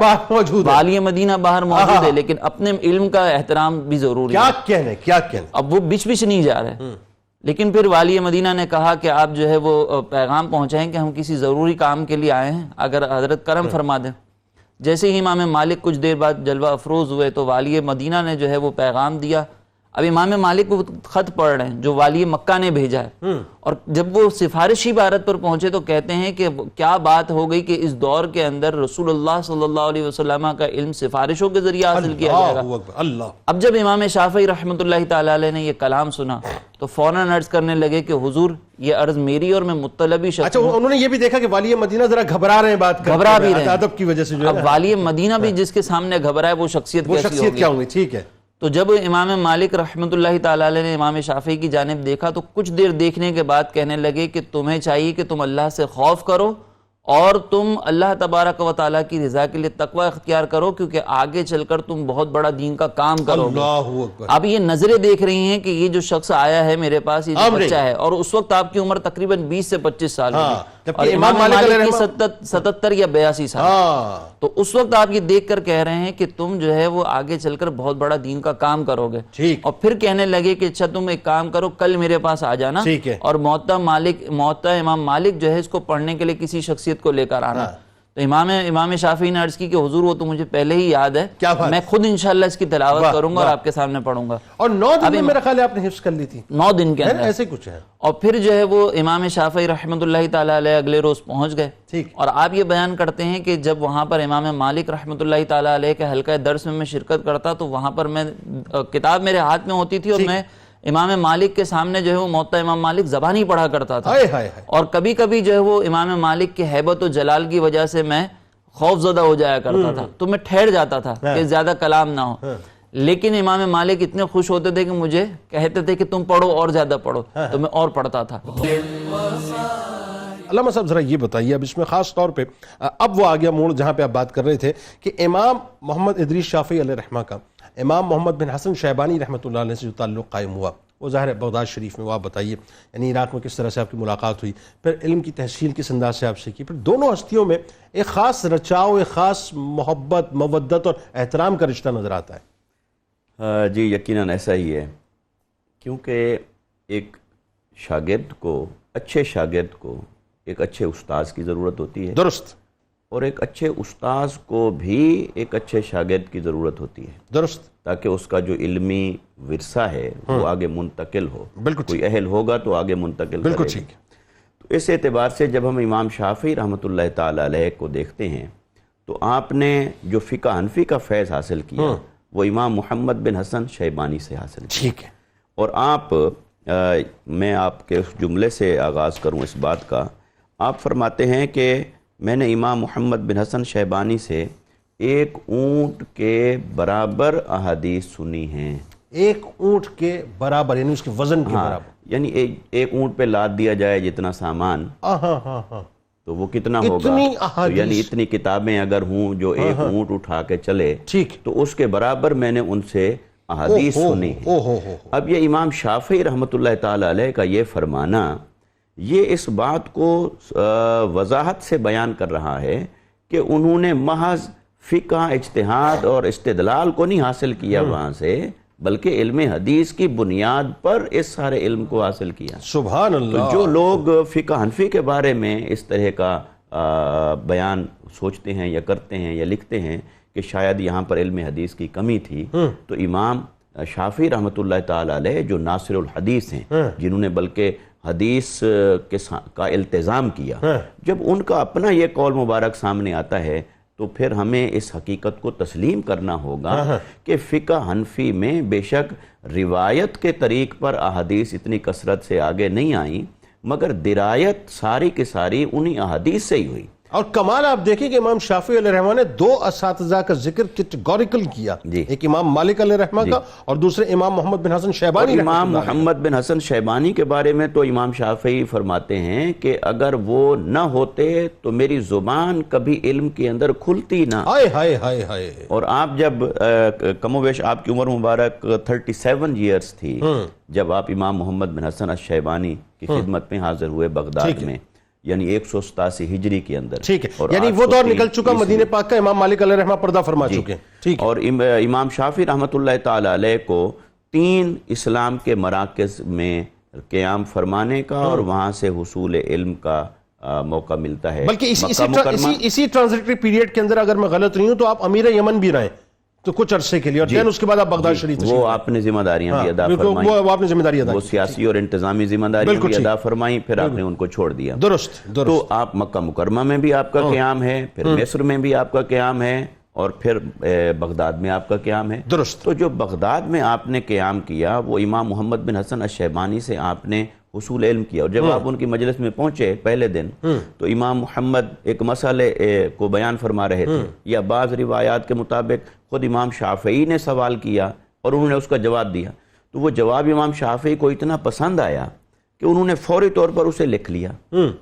باہر موجود ہے، لیکن اپنے علم کا احترام بھی ضروری ہے. کیا کہنے. اب وہ بچ نہیں جا رہے. لیکن پھر والی مدینہ نے کہا کہ آپ جو ہے وہ پیغام پہنچائیں کہ ہم کسی ضروری کام کے لیے آئے ہیں، اگر حضرت کرم فرما دیں. جیسے ہی امام مالک کچھ دیر بعد جلوہ افروز ہوئے تو والی مدینہ نے جو ہے وہ پیغام دیا. اب امام مالک وہ خط پڑھ رہے ہیں جو والی مکہ نے بھیجا ہے، اور جب وہ سفارشی عبارت پر پہنچے تو کہتے ہیں کہ کیا بات ہو گئی کہ اس دور کے اندر رسول اللہ صلی اللہ علیہ وسلم کا علم سفارشوں کے ذریعے حاصل کیا جائے گا. اب جب امام شافعی رحمۃ اللہ تعالیٰ علیہ نے یہ کلام سنا تو فوراً عرض کرنے لگے کہ حضور یہ عرض میری اور میں مطلبی شخص ہوں. انہوں نے یہ بھی دیکھا کہ والی مدینہ ذرا گھبرا رہے ہیں، بات گھبرا بھی رہے ہیں ادب کی وجہ سے. اب والی مدینہ بھی جس کے سامنے گھبرائے وہ شخصیت کیا ہوگی. ٹھیک ہے. تو جب امام مالک رحمۃ اللہ تعالیٰ علیہ نے امام شافعی کی جانب دیکھا تو کچھ دیر دیکھنے کے بعد کہنے لگے کہ تمہیں چاہیے کہ تم اللہ سے خوف کرو اور تم اللہ تبارک و تعالیٰ کی رضا کے لیے تقوی اختیار کرو، کیونکہ آگے چل کر تم بہت بڑا دین کا کام کرو گے. اب یہ نظریں دیکھ رہی ہیں کہ یہ جو شخص آیا ہے میرے پاس یہ بچہ ہے، اور اس وقت آپ کی عمر تقریباً 20 سے 25 سال ہوگی، اور امام مالک کی 77 یا 82 سال. تو اس وقت آپ یہ دیکھ کر کہہ رہے ہیں کہ تم جو ہے وہ آگے چل کر بہت بڑا دین کا کام کرو گے. اور پھر کہنے لگے کہ اچھا تم ایک کام کرو، کل میرے پاس آ جانا اور موطا امام مالک جو ہے اس کو پڑھنے کے لیے کسی شخصیت کو لے کر آنا. تو امام شافعی نے عرض کی کہ حضور وہ تو مجھے پہلے ہی یاد ہے, میں خود انشاءاللہ اس کی تلاوت کروں گا اور آپ کے سامنے پڑھوں گا. اور 9 دن میں میرا خیال ہے آپ نے حفظ کر لی تھی, 9 دن کے اندر ایسے کچھ ہے. اور پھر جو ہے وہ امام شافعی رحمۃ اللہ تعالیٰ علیہ اگلے روز پہنچ گئے. اور آپ یہ بیان کرتے ہیں کہ جب وہاں پر امام مالک رحمۃ اللہ تعالیٰ علیہ کے حلقہ درس میں شرکت کرتا تو وہاں پر میں کتاب میرے ہاتھ میں ہوتی تھی اور میں امام مالک کے سامنے جو ہے وہ موطا امام مالک زبانی پڑھا کرتا تھا. اور کبھی کبھی جو ہے وہ امام مالک کے ہیبت و جلال کی وجہ سے میں خوف زدہ ہو جایا کرتا تھا, تو میں ٹھہر جاتا تھا کہ زیادہ کلام نہ ہو. لیکن امام مالک اتنے خوش ہوتے تھے کہ مجھے کہتے تھے کہ تم پڑھو اور زیادہ پڑھو, تو میں اور پڑھتا تھا. علامہ صاحب ذرا یہ بتائیے, اب اس میں خاص طور پہ اب وہ آ گیا موڑ جہاں پہ آپ بات کر رہے تھے کہ امام محمد ادریس شافعی علیہ رحمہ کا امام محمد بن حسن شیبانی رحمۃ اللہ علیہ سے جو تعلق قائم ہوا, وہ ظاہر ہے بغداد شریف میں. وہ آپ بتائیے یعنی عراق میں کس طرح سے آپ کی ملاقات ہوئی, پھر علم کی تحصیل کس انداز سے آپ سے کی, پھر دونوں ہستیوں میں ایک خاص رچاؤ, ایک خاص محبت, مودت اور احترام کا رشتہ نظر آتا ہے. جی یقیناً ایسا ہی ہے, کیونکہ ایک شاگرد کو, اچھے شاگرد کو ایک اچھے استاذ کی ضرورت ہوتی ہے. درست. اور ایک اچھے استاذ کو بھی ایک اچھے شاگرد کی ضرورت ہوتی ہے. درست. تاکہ اس کا جو علمی ورثہ ہے وہ آگے منتقل ہو. بالکل. کوئی اہل ہوگا تو آگے منتقل کرے. بالکل ٹھیک. تو اس اعتبار سے جب ہم امام شافعی رحمۃ اللہ تعالیٰ علیہ کو دیکھتے ہیں تو آپ نے جو فقہ حنفی کا فیض حاصل کیا وہ امام محمد بن حسن شیبانی سے حاصل کیا. ٹھیک ہے. اور میں آپ کے اس جملے سے آغاز کروں اس بات کا. آپ فرماتے ہیں کہ میں نے امام محمد بن حسن شیبانی سے 1 اونٹ کے برابر احادیث سنی ہیں. 1 اونٹ کے برابر یعنی اس کے وزن کے برابر, یعنی ایک اونٹ پہ لاد دیا جائے جتنا سامان تو وہ کتنا ہوگا, یعنی اتنی کتابیں اگر ہوں جو 1 اونٹ اٹھا کے چلے تو اس کے برابر میں نے ان سے احادیث سنی ہیں. اب یہ امام شافعی رحمۃ اللہ تعالیٰ علیہ کا یہ فرمانا, یہ اس بات کو وضاحت سے بیان کر رہا ہے کہ انہوں نے محض فقہ, اجتہاد اور استدلال کو نہیں حاصل کیا وہاں سے, بلکہ علم حدیث کی بنیاد پر اس سارے علم کو حاصل کیا. سبحان اللہ. تو جو لوگ فقہ حنفی کے بارے میں اس طرح کا بیان سوچتے ہیں یا کرتے ہیں یا لکھتے ہیں کہ شاید یہاں پر علم حدیث کی کمی تھی, تو امام شافعی رحمۃ اللہ تعالیٰ علیہ جو ناصر الحدیث ہیں, جنہوں نے بلکہ حدیث کا التزام کیا, جب ان کا اپنا یہ قول مبارک سامنے آتا ہے تو پھر ہمیں اس حقیقت کو تسلیم کرنا ہوگا کہ فقہ حنفی میں بے شک روایت کے طریق پر احادیث اتنی کثرت سے آگے نہیں آئیں, مگر درایت ساری کی ساری انہی احادیث سے ہی ہوئی. اور کمال آپ دیکھیں کہ امام شافعی علیہ رحمہ نے 2 اساتذہ کا ذکر کیٹیگوریکل کیا, ایک امام مالک علیہ رحمہ کا اور دوسرے امام محمد بن حسن شیبانی. امام محمد بن حسن شیبانی کے بارے میں تو امام شافعی فرماتے ہیں کہ اگر وہ نہ ہوتے تو میری زبان کبھی علم کے اندر کھلتی نہ. اور آپ جب کم و بیش آپ کی عمر مبارک 37 ایئرز تھی جب آپ امام محمد بن حسن الشیبانی کی خدمت میں حاضر ہوئے بغداد میں, یعنی 187 ہجری کے اندر. ٹھیک ہے, یعنی وہ دور نکل چکا, مدینہ پاک کا امام مالک علیہ رحمہ پردہ فرما چکے. ٹھیک ہے. اور امام شافعی رحمۃ اللہ تعالیٰ علیہ کو 3 اسلام کے مراکز میں قیام فرمانے کا اور وہاں سے حصول علم کا موقع ملتا ہے. بلکہ اسی ٹرانزیٹری پیریڈ کے اندر اگر میں غلط نہیں ہوں تو آپ امیر یمن بھی رہے تو کچھ عرصے کے لیے, اور دین اس کے بعد آپ بغداد شریف تشریف. وہ آپ نے ذمہ داریاں بھی ادا فرمائیں, وہ آپ نے ذمہ داری ادا کی, وہ سیاسی اور انتظامی ذمہ داریاں بھی ادا فرمائیں, پھر آپ نے ان کو چھوڑ دیا. درست. تو آپ مکہ مکرمہ میں بھی آپ کا قیام ہے, پھر مصر میں بھی آپ کا قیام ہے, اور پھر بغداد میں آپ کا قیام ہے. درست. تو جو بغداد میں آپ نے قیام کیا وہ امام محمد بن حسن الشیبانی سے آپ نے حصول علم کیا, اور جب آپ ان کی مجلس میں پہنچے پہلے دن تو امام محمد ایک مسئلے کو بیان فرما رہے تھے, یا بعض روایات کے مطابق خود امام شافعی نے سوال کیا اور انہوں نے اس کا جواب دیا, تو وہ جواب امام شافعی کو اتنا پسند آیا کہ انہوں نے فوری طور پر اسے لکھ لیا.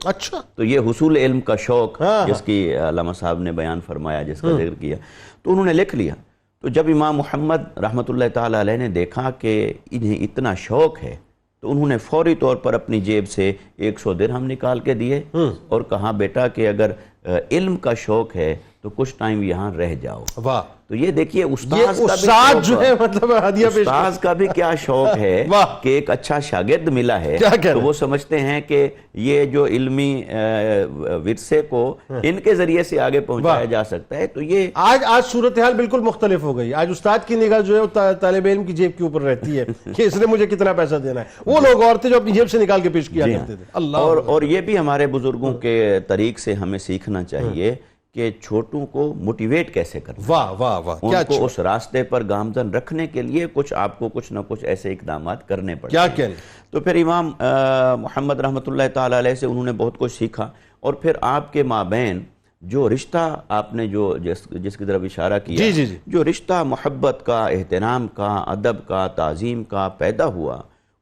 اچھا. تو یہ حصول علم کا شوق جس کی علامہ صاحب نے بیان فرمایا, جس کا ذکر کیا, تو انہوں نے لکھ لیا. تو جب امام محمد رحمۃ اللہ تعالیٰ علیہ نے دیکھا کہ انہیں اتنا شوق ہے تو انہوں نے فوری طور پر اپنی جیب سے 100 درہم نکال کے دیے اور کہا بیٹا کہ اگر علم کا شوق ہے تو کچھ ٹائم یہاں رہ جاؤ. واہ. تو یہ دیکھیے استاد جو ہے مطلب ہدیہ پیش استاذ کا بھی کیا شوق ہے کہ ایک اچھا شاگرد ملا ہے تو وہ سمجھتے ہیں کہ یہ جو علمی ورثے کو ان کے ذریعے سے آگے پہنچایا جا سکتا ہے. تو یہ آج صورتحال بالکل مختلف ہو گئی. آج استاد کی نگاہ جو ہے طالب علم کی جیب کے اوپر رہتی ہے کہ اس نے مجھے کتنا پیسہ دینا ہے. وہ لوگ اور تھے جو اپنی جیب سے نکال کے پیش کیا کرتے تھے. اللہ. اور یہ بھی ہمارے بزرگوں کے طریق سے ہمیں سیکھنا چاہیے کہ چھوٹوں کو موٹیویٹ کیسے کرنا. واہ واہ واہ. ان کو اس راستے پر گامزن رکھنے کے لیے آپ کو کچھ نہ کچھ ایسے اقدامات کرنے پڑتے ہیں. کیا تو پھر امام محمد رحمۃ اللہ تعالیٰ علیہ سے انہوں نے بہت کچھ سیکھا. اور پھر آپ کے مابین جو رشتہ آپ نے جو جس کی طرف اشارہ کیا, جو رشتہ محبت کا, احترام کا, ادب کا, تعظیم کا پیدا ہوا,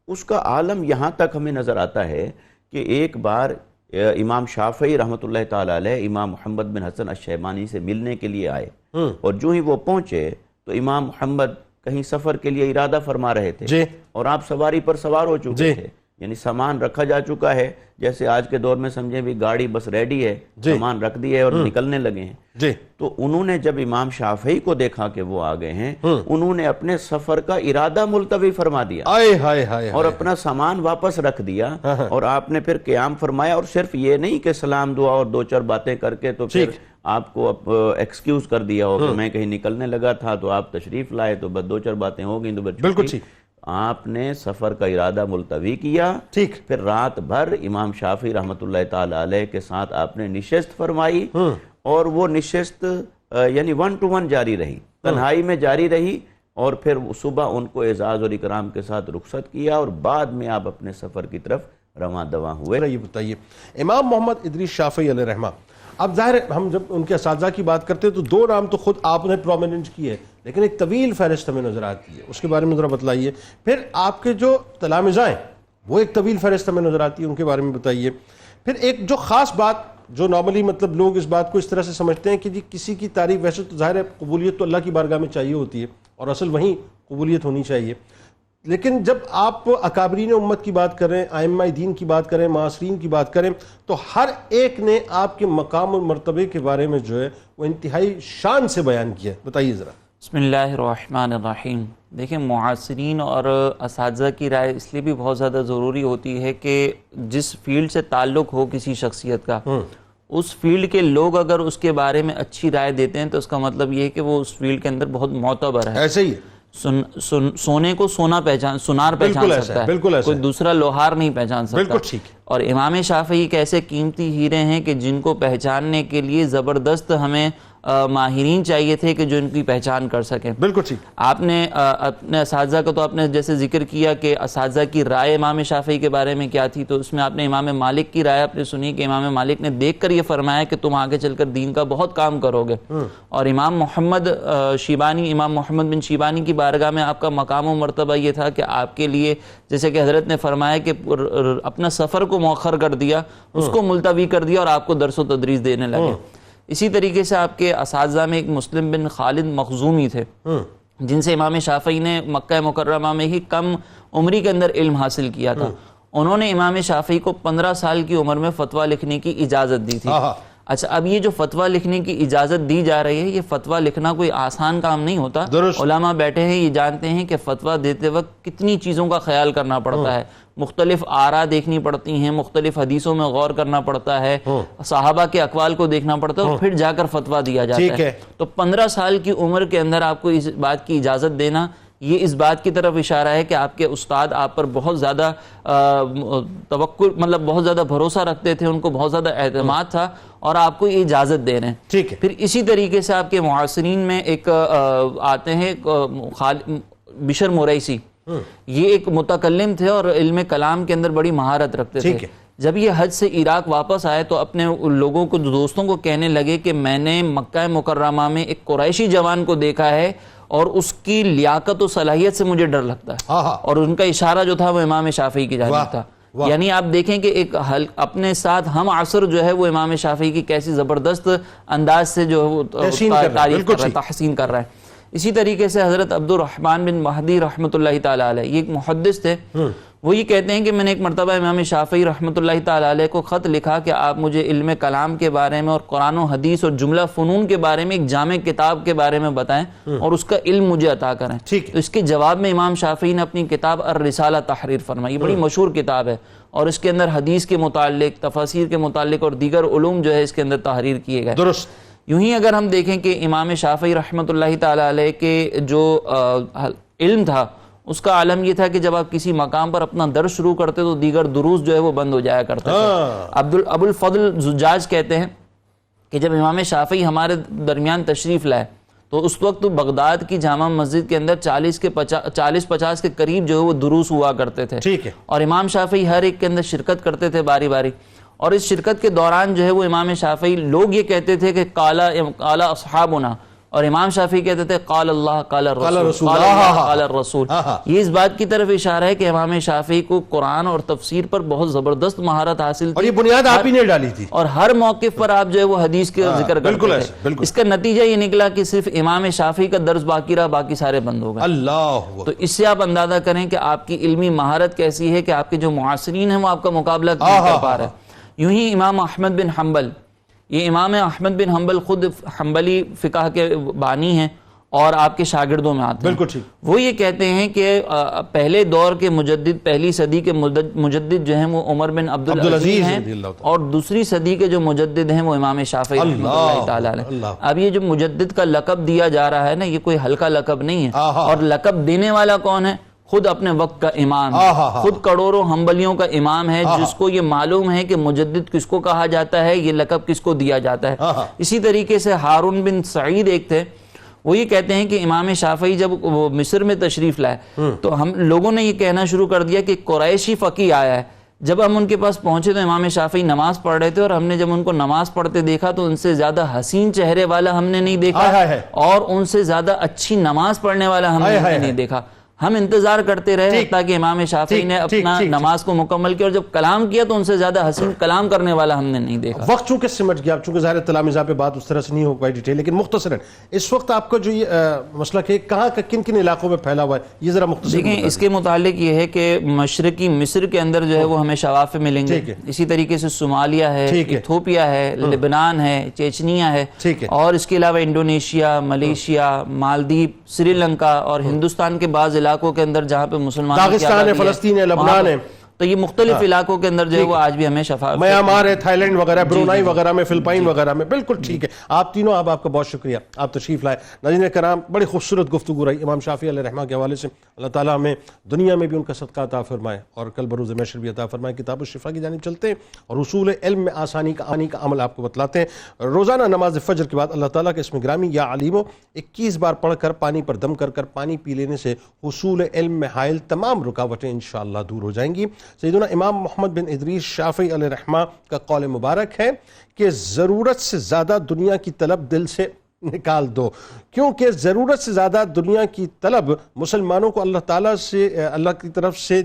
اس کا عالم یہاں تک ہمیں نظر آتا ہے کہ ایک بار امام شافعی رحمۃ اللہ تعالیٰ علیہ امام محمد بن حسن الشیبانی سے ملنے کے لیے آئے, اور جو ہی وہ پہنچے تو امام محمد کہیں سفر کے لیے ارادہ فرما رہے تھے اور آپ سواری پر سوار ہو چکے تھے. یعنی سامان رکھا جا چکا ہے, جیسے آج کے دور میں سمجھیں بھی گاڑی بس ریڈی ہے, سامان رکھ دی ہے اور نکلنے لگے ہیں. تو انہوں نے جب امام شافعی کو دیکھا کہ وہ آ گئے ہیں, انہوں نے اپنے سفر کا ارادہ ملتوی فرما دیا اور اپنا سامان واپس رکھ دیا. اور آپ نے پھر قیام فرمایا, اور صرف یہ نہیں کہ سلام دعا اور دو چار باتیں کر کے تو پھر آپ کو ایکسکیوز کر دیا ہو کہ میں کہیں نکلنے لگا تھا تو آپ تشریف لائے تو بس دو چار باتیں ہو گئیں تو بس. بالکل ٹھیک. آپ نے سفر کا ارادہ ملتوی کیا, پھر رات بھر امام شافعی رحمۃ اللہ تعالی علیہ کے ساتھ آپ نے نشست فرمائی, اور وہ نشست یعنی 1 to 1 جاری رہی, تنہائی میں جاری رہی. اور پھر صبح ان کو اعزاز اور اکرام کے ساتھ رخصت کیا, اور بعد میں آپ اپنے سفر کی طرف رواں دواں ہوئے. یہ بتائیے امام محمد ادریس شافعی علیہ رحمہ, اب ظاہر ہے ہم جب ان کے اساتذہ کی بات کرتے ہیں تو 2 نام تو خود آپ نے پرومیننٹ کی ہے, لیکن ایک طویل فہرست ہمیں نظر آتی ہے, اس کے بارے میں ذرا بتلائیے. پھر آپ کے جو تلامذہ ہیں وہ ایک طویل فہرست ہمیں نظر آتی ہے, ان کے بارے میں بتائیے. پھر ایک جو خاص بات جو نارملی مطلب لوگ اس بات کو اس طرح سے سمجھتے ہیں کہ جی کسی کی تعریف, ویسے تو ظاہر ہے قبولیت تو اللہ کی بارگاہ میں چاہیے ہوتی ہے اور اصل وہیں قبولیت ہونی چاہیے, لیکن جب آپ اکابرین امت کی بات کریں, ائمہ دین کی بات کریں, معاصرین کی بات کریں, تو ہر ایک نے آپ کے مقام اور مرتبے کے بارے میں جو ہے وہ انتہائی شان سے بیان کیا. بتائیے ذرا. بسم اللہ الرحمن الرحیم. دیکھیں معاصرین اور اساتذہ کی رائے اس لیے بھی بہت زیادہ ضروری ہوتی ہے کہ جس فیلڈ سے تعلق ہو کسی شخصیت کا, اس فیلڈ کے لوگ اگر اس کے بارے میں اچھی رائے دیتے ہیں تو اس کا مطلب یہ ہے کہ وہ اس فیلڈ کے اندر بہت معتبر ہے. ایسے ہی سونے کو سونار پہچان سکتا ہے, کوئی دوسرا لوہار نہیں پہچان سکتا. اور امام شافعی ایک ایسے قیمتی ہیرے ہیں کہ جن کو پہچاننے کے لیے زبردست ہمیں ماہرین چاہیے تھے کہ جو ان کی پہچان کر سکیں. بالکل ٹھیک. آپ نے اپنے اساتذہ کا تو آپ نے جیسے ذکر کیا کہ اساتذہ کی رائے امام شافعی کے بارے میں کیا تھی, تو اس میں آپ نے امام مالک کی رائے آپ نے سنی کہ امام مالک نے دیکھ کر یہ فرمایا کہ تم آگے چل کر دین کا بہت کام کرو گے. اور امام محمد بن شیبانی کی بارگاہ میں آپ کا مقام و مرتبہ یہ تھا کہ آپ کے لیے جیسے کہ حضرت نے فرمایا کہ اپنا سفر کو مؤخر کر دیا, اس کو ملتوی کر دیا اور آپ کو درس و تدریس دینے لگے. اسی طریقے سے آپ کے اساتذہ میں ایک مسلم بن خالد مخزومی تھے, جن سے امام شافعی نے مکہ مکرمہ میں ہی کم عمری کے اندر علم حاصل کیا تھا. انہوں نے امام شافعی کو 15 سال کی عمر میں فتویٰ لکھنے کی اجازت دی تھی. اچھا, اب یہ جو فتویٰ لکھنے کی اجازت دی جا رہی ہے, یہ فتویٰ لکھنا کوئی آسان کام نہیں ہوتا. علماء بیٹھے ہیں, یہ جانتے ہیں کہ فتویٰ دیتے وقت کتنی چیزوں کا خیال کرنا پڑتا ہے, مختلف آراء دیکھنی پڑتی ہیں, مختلف حدیثوں میں غور کرنا پڑتا ہے, صحابہ کے اقوال کو دیکھنا پڑتا ہے, اور پھر جا کر فتویٰ دیا جاتا ہے. تو 15 سال کی عمر کے اندر آپ کو اس بات کی اجازت دینا, یہ اس بات کی طرف اشارہ ہے کہ آپ کے استاد آپ پر بہت زیادہ توقع مطلب بہت زیادہ بھروسہ رکھتے تھے, ان کو بہت زیادہ اعتماد تھا, اور آپ کو یہ اجازت دے رہے ہیں. ٹھیک ہے. پھر اسی طریقے سے آپ کے معاصرین میں ایک آتے ہیں بشر موریسی, یہ ایک متکلم تھے اور علم کلام کے اندر بڑی مہارت رکھتے تھے. جب یہ حج سے عراق واپس آئے تو اپنے لوگوں کو, دوستوں کو کہنے لگے کہ میں نے مکہ مکرمہ میں ایک قریشی جوان کو دیکھا ہے اور اس کی لیاقت و صلاحیت سے مجھے ڈر لگتا ہے. اور ان کا اشارہ جو تھا وہ امام شافعی کی جانب تھا. یعنی آپ دیکھیں کہ ایک اپنے ساتھ ہم عصر جو ہے وہ امام شافعی کی کیسی زبردست انداز سے جو ہے وہ تعریف کر رہا ہے, تحسین کر رہا ہے. اسی طریقے سے حضرت عبد الرحمن بن مہدی رحمۃ اللہ تعالی علیہ, یہ ایک محدث تھے, وہ یہ کہتے ہیں کہ میں نے ایک مرتبہ امام شافعی رحمۃ اللہ تعالی علیہ کو خط لکھا کہ آپ مجھے علم کلام کے بارے میں اور قرآن و حدیث اور جملہ فنون کے بارے میں ایک جامع کتاب کے بارے میں بتائیں اور اس کا علم مجھے عطا کریں. تو اس کے جواب میں امام شافعی نے اپنی کتاب الرسالہ تحریر فرمائی. یہ بڑی مشہور کتاب ہے اور اس کے اندر حدیث کے متعلق، تفاسیر کے متعلق اور دیگر علوم جو ہے اس کے اندر تحریر کیے گئے. درست. یوں ہی اگر ہم دیکھیں کہ امام شافعی رحمۃ اللہ تعالی علیہ کے جو علم تھا اس کا عالم یہ تھا کہ جب آپ کسی مقام پر اپنا درس شروع کرتے تو دیگر دروس جو ہے وہ بند ہو جایا کرتے تھے. ابو الفضل زجاج کہتے ہیں کہ جب امام شافعی ہمارے درمیان تشریف لائے تو اس وقت بغداد کی جامع مسجد کے اندر 40-50 کے قریب جو ہے وہ دروس ہوا کرتے تھے اور امام شافعی ہر ایک کے اندر شرکت کرتے تھے باری باری. اور اس شرکت کے دوران جو ہے وہ امام شافعی، لوگ یہ کہتے تھے کہ قال اصحابنا، اور امام شافعی کہتے تھے قال اللہ قال الرسول قال اللہ قال الرسول. یہ اس بات کی طرف اشارہ ہے کہ امام شافعی کو قرآن اور تفسیر پر بہت زبردست مہارت حاصل تھی اور یہ بنیاد آپ ہی نے ڈالی تھی اور ہر موقف پر آپ جو ہے وہ حدیث کے ذکر کرتے تھے. اس کا نتیجہ یہ نکلا کہ صرف امام شافعی کا درس باقی رہا، باقی سارے بند ہو گئے. اللہ. تو اس سے آپ اندازہ کریں کہ آپ کی علمی مہارت کیسی ہے کہ آپ کے جو معاصرین ہیں وہ آپ کا مقابلہ نہیں کر پا رہے. یوں ہی امام احمد بن حنبل، یہ امام احمد بن حنبل خود حنبلی فقہ کے بانی ہیں اور آپ کے شاگردوں میں آتے ہیں. بالکل ٹھیک. وہ یہ کہتے ہیں کہ پہلے دور کے مجدد، پہلی صدی کے مجدد جو ہیں وہ عمر بن عبدالعزیز ہیں اور دوسری صدی کے جو مجدد ہیں وہ امام شافعی رحمۃ اللہ تعالی علیہ. اب یہ جو مجدد کا لقب دیا جا رہا ہے نا، یہ کوئی ہلکا لقب نہیں ہے. اور لقب دینے والا کون ہے؟ خود اپنے وقت کا امام، خود کروڑوں حنبلیوں کا امام ہے جس کو یہ معلوم ہے کہ مجدد کس کو کہا جاتا ہے، یہ لقب کس کو دیا جاتا ہے. اسی طریقے سے ہارون بن سعید ایک تھے، وہ یہ کہتے ہیں کہ امام شافعی جب وہ مصر میں تشریف لائے تو ہم لوگوں نے یہ کہنا شروع کر دیا کہ قریشی فقیہ آیا ہے. جب ہم ان کے پاس پہنچے تو امام شافعی نماز پڑھ رہے تھے اور ہم نے جب ان کو نماز پڑھتے دیکھا تو ان سے زیادہ حسین چہرے والا ہم نے نہیں دیکھا اور ان سے زیادہ اچھی نماز پڑھنے والا ہم نے نہیں دیکھا. ہم انتظار کرتے رہے تاکہ امام شافعی نے اپنا نماز کو مکمل کیا اور جب کلام کیا تو ان سے زیادہ حسین کلام کرنے والا ہم نے نہیں دیکھا. وقت چونکہ سمٹ گیا، چونکہ ظاہر تلامذہ پہ بات اس طرح سے نہیں ہو پائی ڈیٹیل، لیکن مختصراً اس وقت آپ کا جو یہ مسلک ہے کہاں کا کن کن علاقوں میں پھیلا ہوا ہے یہ ذرا مختصر دیکھیں. اس کے متعلق یہ ہے کہ مشرقی مصر کے اندر جو ہے وہ ہمیں شوافع ملیں گے. اسی طریقے سے صومالیہ ہے، ایتھوپیا ہے، لبنان ہے، چیچنیا ہے اور اس کے علاوہ انڈونیشیا، ملیشیا، مالدیپ، سری لنکا اور ہندوستان کے بعض علاقوں کے اندر جہاں پہ مسلمانوں کی داغستان ہے، فلسطین ہے، لبنان ہے. تو یہ مختلف علاقوں کے اندر جو ہے وہ آج بھی ہمیں شفاعت، میانمار ہے، تھائی لینڈ وغیرہ، برونائی وغیرہ میں، فلپائن وغیرہ میں. بالکل ٹھیک ہے. آپ تینوں آپ کا بہت شکریہ، آپ تشریف لائے. ناظرین کرام، بڑی خوبصورت گفتگو رہی امام شافعی علیہ رحمہ کے حوالے سے. اللہ تعالیٰ ہمیں دنیا میں بھی ان کا صدقہ عطا فرمائے اور کل بروز محشر بھی عطا فرمائے. کتاب الشفا کی جانب چلتے ہیں اور اصول علم میں آسانی کا عمل آپ کو بتلاتے ہیں. روزانہ نماز فجر کے بعد اللہ تعالیٰ کے اسم گرامی یا علیمو 21 بار پڑھ کر پانی پر دم کر پانی پی لینے سے حصول علم میں حائل تمام رکاوٹیں انشاءاللہ دور ہو جائیں گی. سیدنا امام محمد بن ادریس شافعی علیہ رحمہ کا قول مبارک ہے کہ ضرورت سے زیادہ دنیا کی طلب دل سے نکال دو، کیونکہ ضرورت سے زیادہ دنیا کی طلب مسلمانوں کو اللہ تعالیٰ سے، اللہ کی طرف سے